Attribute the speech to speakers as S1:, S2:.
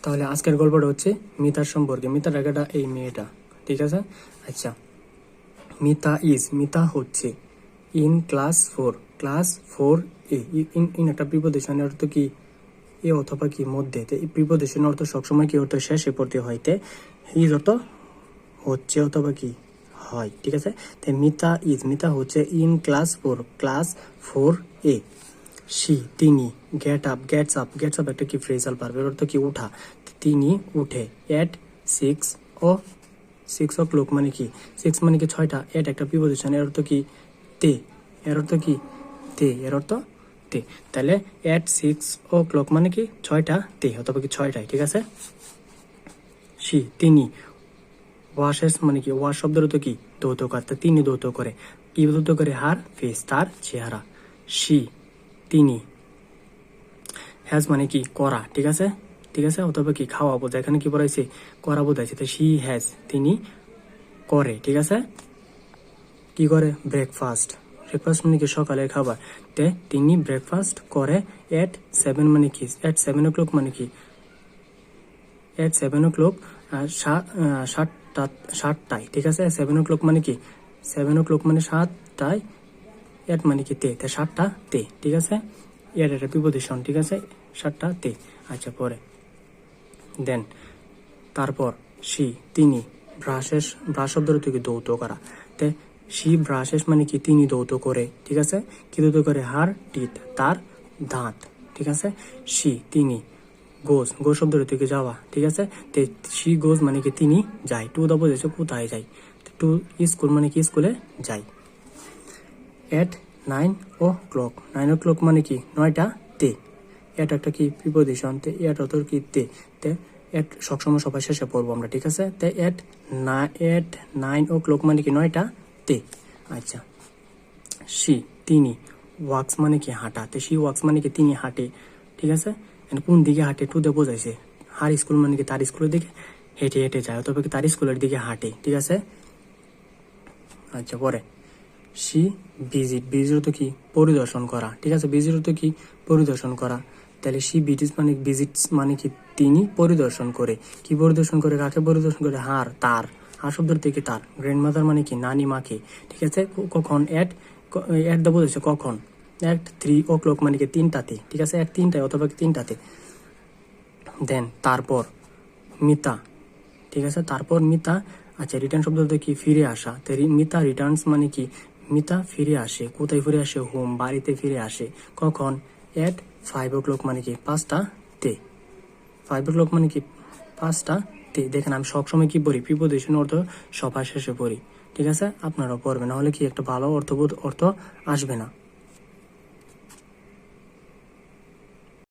S1: তাহলে আজকের গল্পটা হচ্ছে মিতার সম্পর্কে। মিতার টাকাটা এই মেয়েটা, ঠিক আছে। আচ্ছা, মিতা হচ্ছে in class four A. In একটা প্রিপোজিশনের অর্থ কি এ অথবা কি মধ্যে। এই প্রিপোজিশনের অর্থ সবসময় কি অর্থ শেষে পড়তে হয়। ইজ অর্থ হচ্ছে অথবা কি হয়, ঠিক আছে। তাই মিতা হচ্ছে ইন ক্লাস ফোর এ। তিনি গেটস আপ একটা কি ফ্রেজাল ভার্ব, এর অর্থ কি উঠা। তিনি উঠে এট 6 o'clock মানে কি 6 মানে কি 6টা। এট একটা প্রিপোজিশন, এর অর্থ কি তে। এর অর্থ কি তে, এর অর্থ তে। তাহলে এট 6 o'clock মানে কি 6টা তে অথবা কি 6টায়, ঠিক আছে। তিনি ওয়াশেস মানে কি ওয়াশ শব্দের অর্থ কি ধৌত করা। তিনি ধৌত করে, কি ধৌত করে, হার ফেস তার চেহারা। তিনি হ্যাজ মানে কি করা, ঠিক আছে অথবা কি খাওয়া বোঝায়। এখানে কি বলাইছে, করা বোঝাইছে। তো শি হ্যাজ তিনি করে, ঠিক আছে। কি করে, ব্রেকফাস্ট মানে কি সকালের খাবার। তিনি ব্রেকফাস্ট করে এট 7 মানে কি এট 7 o'clock মানে কি এট 7 o'clock 7টায়, ঠিক আছে। 7 o'clock মানে কি 7 o'clock মানে 7টায়। এট মানে কি তে, 7টা তে, ঠিক আছে। এর একটা প্রিপোজিশন, ঠিক আছে, 7টা তে। আচ্ছা, পরে দেন তারপর তিনি ব্রাশ শব্দের থেকে ধৌত করা। ব্রাশেস মানে কি তিনি ধৌত করে, ঠিক আছে। কি ধৌত করে, হার টিথ তার দাঁত, ঠিক আছে। তিনি গোজ শব্দের থেকে যাওয়া, ঠিক আছে। গোজ মানে কি তিনি যায়। টু দা বোঝাচ্ছে কোথায় যায়। টু স্কুল মানে কি স্কুলে যায়। এট 9 o'clock মানে কি 9টা তে। এট একটা কি প্রিপোজিশন, এট অত কি তে। এট সবসময় সবাই শেষে পড়বো আমরা, ঠিক আছে। এট 9 o'clock মানে কি 9টা তে। আচ্ছা, তিনি ওয়াক্স মানে কি হাঁটা। ওয়াক্স মানে কি তিনি হাঁটে, ঠিক আছে। কোন দিকে হাঁটে, টু দে বোঝাইছে। হার স্কুল মানে কি তার স্কুলের দিকে হেঁটে হেঁটে যায় অথবা কি তার স্কুলের দিকে হাঁটে, ঠিক আছে। আচ্ছা, পরে ভিজিট তো কি পরিদর্শন করা, ঠিক আছে। ভিজিট তো কি পরিদর্শন করা। তাহলে ভিজিটস মানে কি তিনি পরিদর্শন করে। কি পরিদর্শন করে, কাকে পরিদর্শন করে, হার শব্দের থেকে তার। গ্র্যান্ডমাদার মানে কি নানি মাকে, ঠিক আছে। কখন, এট দা বলেছে কখন। এট 3 o'clock মানে কি 3টাতে, ঠিক আছে। এক 3টায় অথবা 3টাতে। দেন তারপর মিতা, ঠিক আছে। তারপর মিতা, আচ্ছা, রিটার্ন শব্দ কি ফিরে আসা। মিতা রিটার্নস মানে কি মিতা ফিরে আসে। কোথায় ফিরে আসে, হোম বাড়িতে ফিরে আসে। কখন, এট 5 o'clock মানে কি 5টা তে। 5 o'clock মানে কি 5টা তে। দেখেন আমি সবসময় কি পড়ি, প্রিপোজিশন অর্থ সবার শেষে পড়ি, ঠিক আছে। আপনারাও পড়বেন, নাহলে কি একটা ভালো অর্থ আসবে না।